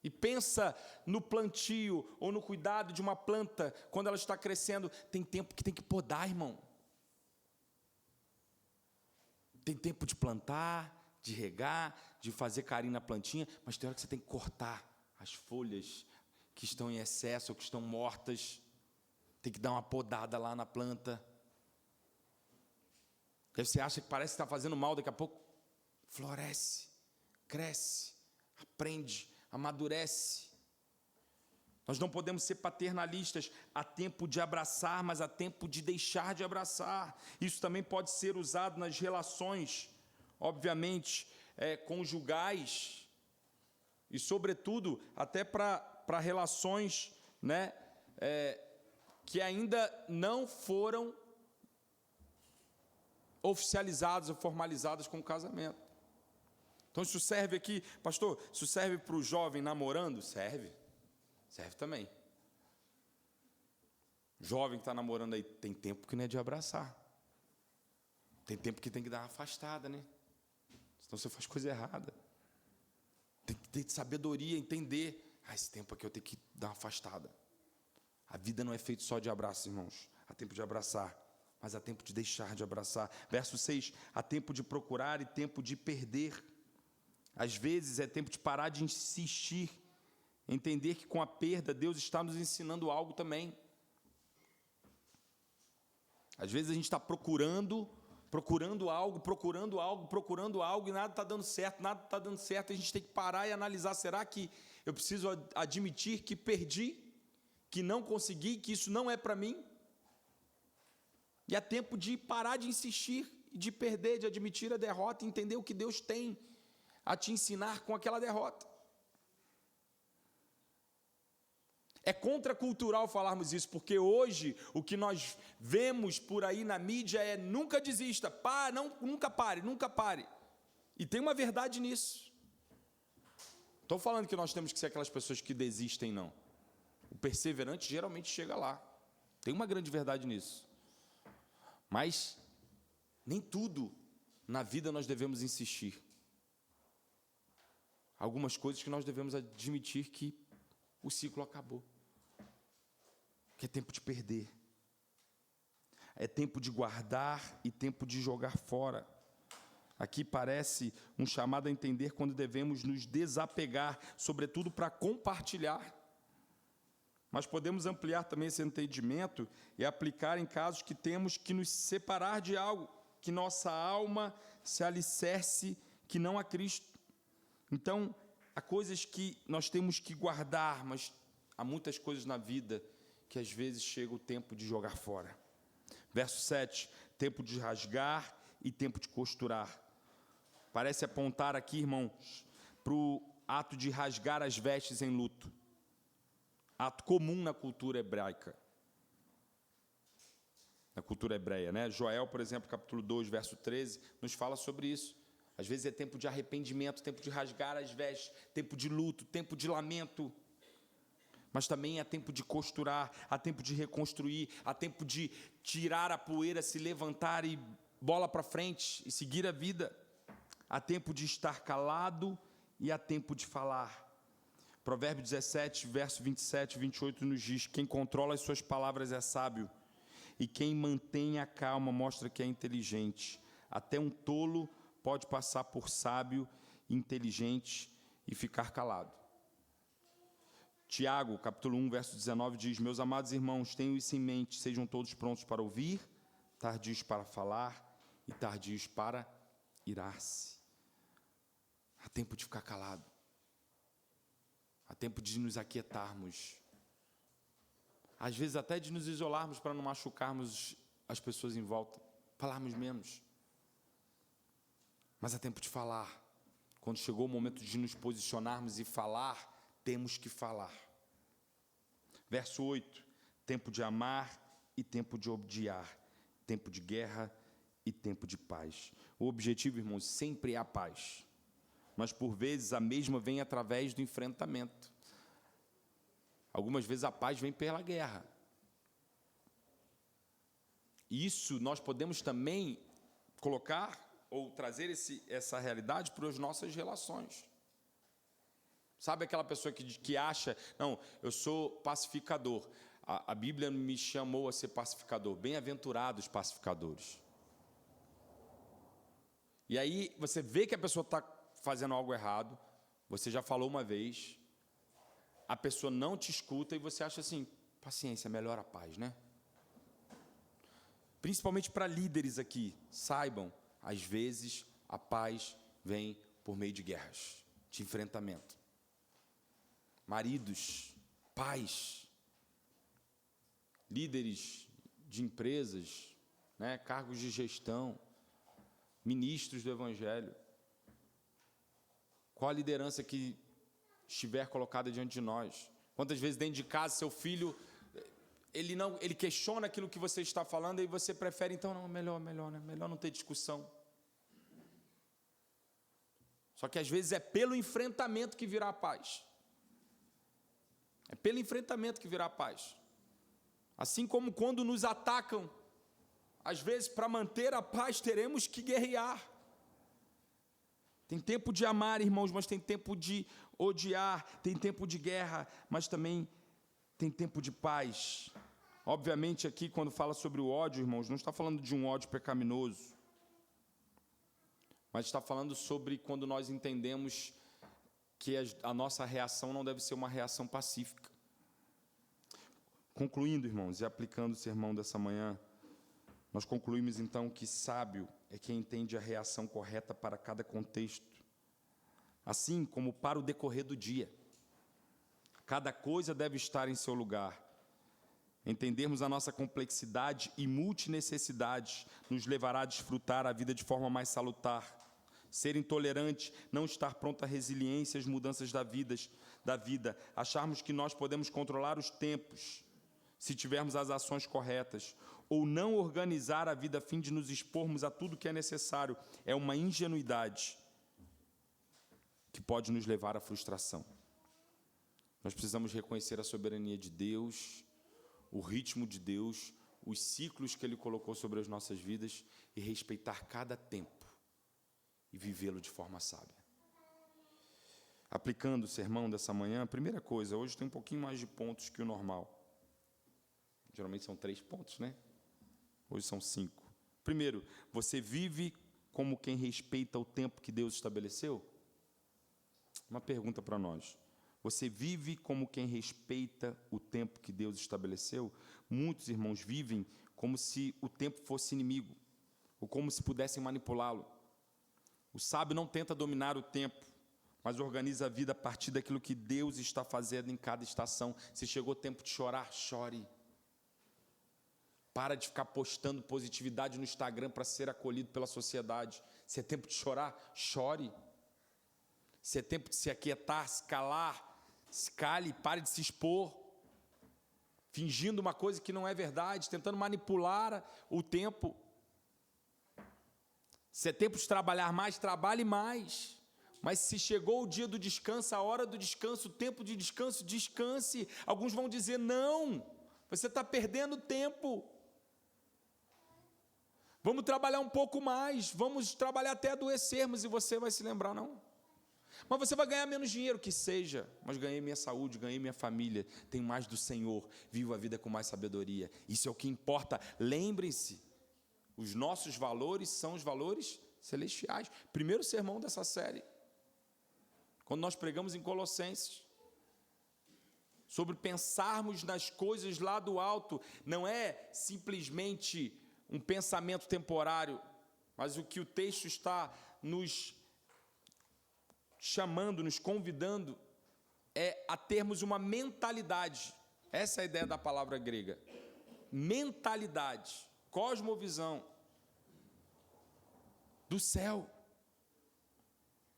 E pensa no plantio ou no cuidado de uma planta quando ela está crescendo. Tem tempo que tem que podar, irmão. Tem tempo de plantar, de regar, de fazer carinho na plantinha, mas tem hora que você tem que cortar as folhas que estão em excesso ou que estão mortas. Tem que dar uma podada lá na planta. Aí você acha que parece que está fazendo mal, daqui a pouco floresce, cresce, aprende, amadurece. Nós não podemos ser paternalistas. Há tempo de abraçar, mas há tempo de deixar de abraçar. Isso também pode ser usado nas relações, obviamente, conjugais e, sobretudo, até para relações, né, que ainda não foram oficializadas ou formalizadas com o casamento. Então, isso serve aqui, pastor, isso serve para o jovem namorando? Serve também. Jovem que está namorando aí, tem tempo que não é de abraçar. Tem tempo que tem que dar uma afastada, né? Senão você faz coisa errada. Tem que ter sabedoria, entender. Esse tempo aqui eu tenho que dar uma afastada. A vida não é feita só de abraços, irmãos. Há tempo de abraçar, mas há tempo de deixar de abraçar. Verso 6, há tempo de procurar e tempo de perder. Às vezes é tempo de parar de insistir, entender que com a perda Deus está nos ensinando algo também. Às vezes a gente está procurando algo e nada está dando certo, a gente tem que parar e analisar, será que eu preciso admitir que perdi, que não consegui, que isso não é para mim? E é tempo de parar de insistir, de perder, de admitir a derrota e entender o que Deus tem a te ensinar com aquela derrota. É contracultural falarmos isso, porque hoje o que nós vemos por aí na mídia é nunca desista, nunca pare. E tem uma verdade nisso. Estou falando que nós temos que ser aquelas pessoas que desistem, não. O perseverante geralmente chega lá. Tem uma grande verdade nisso. Mas nem tudo na vida nós devemos insistir. Algumas coisas que nós devemos admitir que o ciclo acabou. Que é tempo de perder. É tempo de guardar e tempo de jogar fora. Aqui parece um chamado a entender quando devemos nos desapegar, sobretudo para compartilhar. Mas podemos ampliar também esse entendimento e aplicar em casos que temos que nos separar de algo, que nossa alma se alicerce, que não a Cristo. Então, há coisas que nós temos que guardar, mas há muitas coisas na vida que às vezes chega o tempo de jogar fora. Verso 7, tempo de rasgar e tempo de costurar. Parece apontar aqui, irmãos, para o ato de rasgar as vestes em luto. Ato comum na cultura hebraica. Na cultura hebreia, né? Joel, por exemplo, capítulo 2, verso 13, nos fala sobre isso. Às vezes é tempo de arrependimento, tempo de rasgar as vestes, tempo de luto, tempo de lamento. Mas também há tempo de costurar, há tempo de reconstruir, há tempo de tirar a poeira, se levantar e bola para frente e seguir a vida. Há tempo de estar calado e há tempo de falar. Provérbios 17, verso 27 e 28 nos diz: quem controla as suas palavras é sábio, e quem mantém a calma mostra que é inteligente. Até um tolo pode passar por sábio, inteligente e ficar calado. Tiago, capítulo 1, verso 19, diz: meus amados irmãos, tenham isso em mente, sejam todos prontos para ouvir, tardios para falar e tardios para irar-se. Há tempo de ficar calado. Há tempo de nos aquietarmos. Às vezes até de nos isolarmos para não machucarmos as pessoas em volta. Falarmos menos. Mas há tempo de falar. Quando chegou o momento de nos posicionarmos e falar, temos que falar. Verso 8. Tempo de amar e tempo de odiar. Tempo de guerra e tempo de paz. O objetivo, irmãos, sempre é a paz. Mas por vezes a mesma vem através do enfrentamento. Algumas vezes a paz vem pela guerra. E isso nós podemos também colocar ou trazer essa realidade para as nossas relações. Sabe aquela pessoa que acha, não, eu sou pacificador. A Bíblia me chamou a ser pacificador. Bem-aventurados pacificadores. E aí você vê que a pessoa está fazendo algo errado, você já falou uma vez, a pessoa não te escuta e você acha assim, paciência, melhor a paz, né? Principalmente para líderes aqui, saibam, às vezes a paz vem por meio de guerras, de enfrentamento. Maridos, pais, líderes de empresas, né, cargos de gestão, ministros do Evangelho. Qual a liderança que estiver colocada diante de nós? Quantas vezes dentro de casa seu filho, ele questiona aquilo que você está falando e você prefere, então, não, melhor, né? Melhor não ter discussão. Só que às vezes é pelo enfrentamento que virá a paz. É pelo enfrentamento que virá a paz. Assim como quando nos atacam, às vezes para manter a paz teremos que guerrear. Tem tempo de amar, irmãos, mas tem tempo de odiar, tem tempo de guerra, mas também tem tempo de paz. Obviamente aqui quando fala sobre o ódio, irmãos, não está falando de um ódio pecaminoso, mas está falando sobre quando nós entendemos que a nossa reação não deve ser uma reação pacífica. Concluindo, irmãos, e aplicando o sermão dessa manhã, nós concluímos então que sábio é quem entende a reação correta para cada contexto, assim como para o decorrer do dia. Cada coisa deve estar em seu lugar. Entendermos a nossa complexidade e multinecessidade nos levará a desfrutar a vida de forma mais salutar. Ser intolerante, não estar pronto à resiliência às mudanças da vida, acharmos que nós podemos controlar os tempos, se tivermos as ações corretas, ou não organizar a vida a fim de nos expormos a tudo que é necessário, é uma ingenuidade que pode nos levar à frustração. Nós precisamos reconhecer a soberania de Deus, o ritmo de Deus, os ciclos que Ele colocou sobre as nossas vidas e respeitar cada tempo e vivê-lo de forma sábia. Aplicando o sermão dessa manhã, a primeira coisa, hoje tem um pouquinho mais de pontos que o normal. Geralmente são 3 pontos, né? Hoje são 5. Primeiro, você vive como quem respeita o tempo que Deus estabeleceu? Uma pergunta para nós. Você vive como quem respeita o tempo que Deus estabeleceu? Muitos irmãos vivem como se o tempo fosse inimigo, ou como se pudessem manipulá-lo. O sábio não tenta dominar o tempo, mas organiza a vida a partir daquilo que Deus está fazendo em cada estação. Se chegou o tempo de chorar, chore. Para de ficar postando positividade no Instagram para ser acolhido pela sociedade. Se é tempo de chorar, chore. Se é tempo de se aquietar, se calar, se cale, pare de se expor, fingindo uma coisa que não é verdade, tentando manipular o tempo. Se é tempo de trabalhar mais, trabalhe mais. Mas se chegou o dia do descanso, a hora do descanso, o tempo de descanso, descanse. Alguns vão dizer, não, você está perdendo tempo. Vamos trabalhar um pouco mais, vamos trabalhar até adoecermos, e você vai se lembrar, não. Mas você vai ganhar menos dinheiro, que seja, mas ganhei minha saúde, ganhei minha família, tenho mais do Senhor, vivo a vida com mais sabedoria. Isso é o que importa. Lembrem-se, os nossos valores são os valores celestiais. Primeiro sermão dessa série, quando nós pregamos em Colossenses, sobre pensarmos nas coisas lá do alto, não é simplesmente um pensamento temporário, mas o que o texto está nos chamando, nos convidando, é a termos uma mentalidade. Essa é a ideia da palavra grega. Mentalidade, cosmovisão do céu.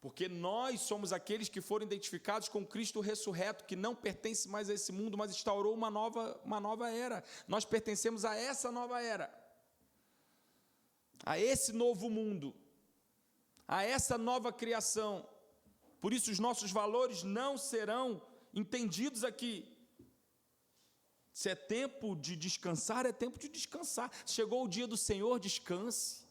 Porque nós somos aqueles que foram identificados com Cristo ressurreto, que não pertence mais a esse mundo, mas instaurou uma nova era. Nós pertencemos a essa nova era, a esse novo mundo, a essa nova criação. Por isso os nossos valores não serão entendidos aqui. Se é tempo de descansar, é tempo de descansar. Chegou o dia do Senhor, descanse.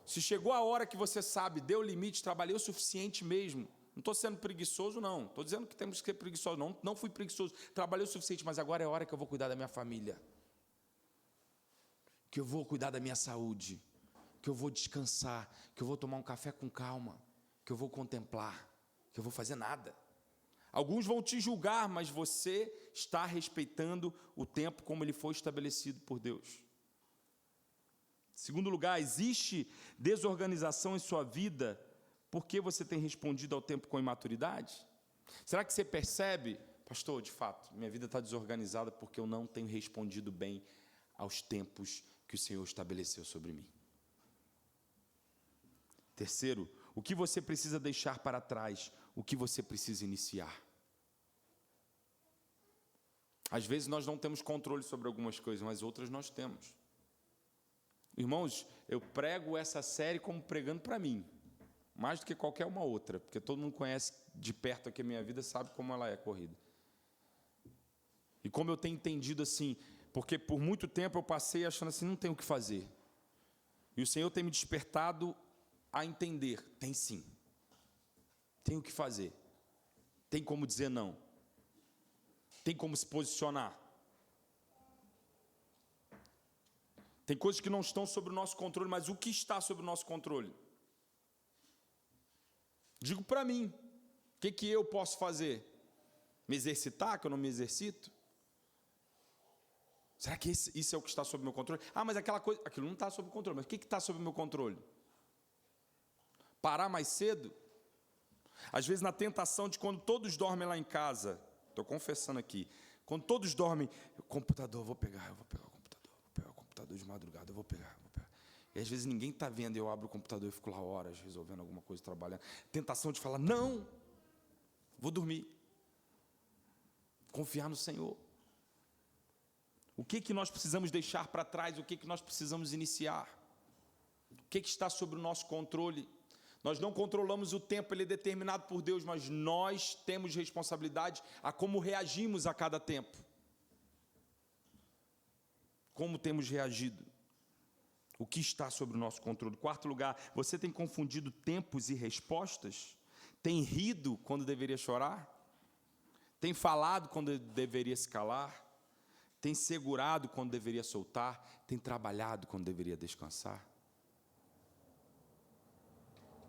Se chegou a hora que você sabe, deu limite, trabalhei o suficiente mesmo. Não estou sendo preguiçoso, não. Estou dizendo que temos que ser preguiçosos. Não fui preguiçoso. Trabalhei o suficiente, mas agora é a hora que eu vou cuidar da minha família. Que eu vou cuidar da minha saúde. Que eu vou descansar. Que eu vou tomar um café com calma. Que eu vou contemplar. Que eu vou fazer nada. Alguns vão te julgar, mas você está respeitando o tempo como ele foi estabelecido por Deus. Segundo lugar, existe desorganização em sua vida porque você tem respondido ao tempo com imaturidade? Será que você percebe, pastor, de fato, minha vida está desorganizada porque eu não tenho respondido bem aos tempos que o Senhor estabeleceu sobre mim? Terceiro, o que você precisa deixar para trás, o que você precisa iniciar? Às vezes nós não temos controle sobre algumas coisas, mas outras nós temos. Irmãos, eu prego essa série como pregando para mim, mais do que qualquer uma outra, porque todo mundo conhece de perto aqui a minha vida, sabe como ela é corrida. E como eu tenho entendido assim, porque por muito tempo eu passei achando assim, não tenho o que fazer. E o Senhor tem me despertado a entender, tem sim. Tem o que fazer. Tem como dizer não. Tem como se posicionar. Tem coisas que não estão sob o nosso controle, mas o que está sob o nosso controle? Digo para mim, o que eu posso fazer? Me exercitar, que eu não me exercito? Será que isso é o que está sob o meu controle? Ah, mas aquilo não está sob o controle, mas o que está sob o meu controle? Parar mais cedo? Às vezes na tentação de quando todos dormem lá em casa, estou confessando aqui, quando todos dormem, o computador, eu vou pegar o computador de madrugada, eu vou pegar. E às vezes ninguém está vendo, eu abro o computador e fico lá horas resolvendo alguma coisa, trabalhando. Tentação de falar, não, vou dormir. Confiar no Senhor. O que nós precisamos deixar para trás, o que nós precisamos iniciar? O que está sob o nosso controle? Nós não controlamos o tempo, ele é determinado por Deus, mas nós temos responsabilidade a como reagimos a cada tempo. Como temos reagido? O que está sob o nosso controle? Quarto lugar, você tem confundido tempos e respostas? Tem rido quando deveria chorar? Tem falado quando deveria se calar? Tem segurado quando deveria soltar? Tem trabalhado quando deveria descansar?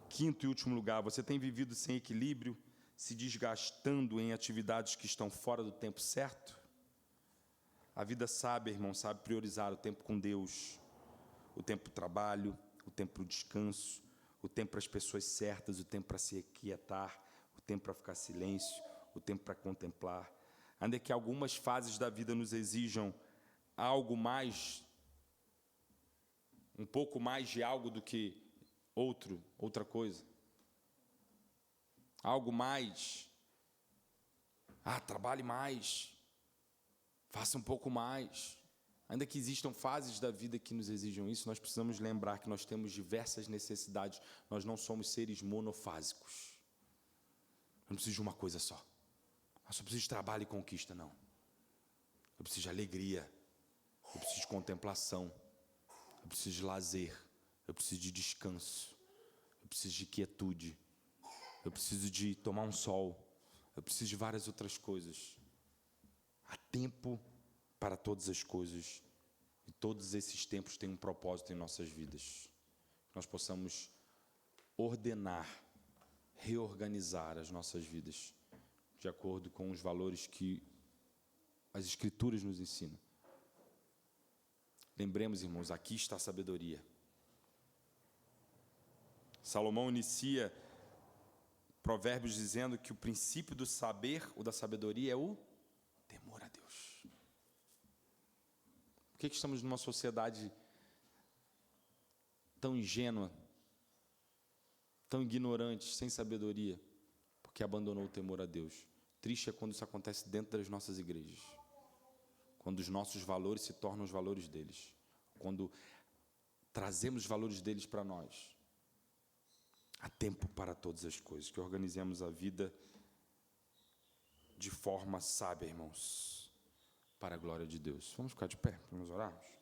Quinto e último lugar, você tem vivido sem equilíbrio, se desgastando em atividades que estão fora do tempo certo? A vida sabe, irmão, sabe priorizar o tempo com Deus, o tempo para o trabalho, o tempo para o descanso, o tempo para as pessoas certas, o tempo para se aquietar, o tempo para ficar silêncio, o tempo para contemplar. Ainda que algumas fases da vida nos exijam algo mais, um pouco mais de algo do que outra coisa. Algo mais. Trabalhe mais. Faça um pouco mais. Ainda que existam fases da vida que nos exijam isso, nós precisamos lembrar que nós temos diversas necessidades. Nós não somos seres monofásicos. Eu não preciso de uma coisa só. Eu só preciso de trabalho e conquista, não. Eu preciso de alegria. Eu preciso de contemplação. Eu preciso de lazer. Eu preciso de descanso. Eu preciso de quietude. Eu preciso de tomar um sol. Eu preciso de várias outras coisas. Há tempo para todas as coisas. E todos esses tempos têm um propósito em nossas vidas. Que nós possamos ordenar, reorganizar as nossas vidas. de acordo com os valores que as Escrituras nos ensinam. Lembremos, irmãos, aqui está a sabedoria. Salomão inicia Provérbios dizendo que o princípio do saber ou da sabedoria é o temor a Deus. Por que estamos numa sociedade tão ingênua, tão ignorante, sem sabedoria? Porque abandonou o temor a Deus. Triste é quando isso acontece dentro das nossas igrejas. Quando os nossos valores se tornam os valores deles. Quando trazemos os valores deles para nós. Há tempo para todas as coisas. Que organizemos a vida de forma sábia, irmãos, para a glória de Deus. Vamos ficar de pé, vamos orarmos.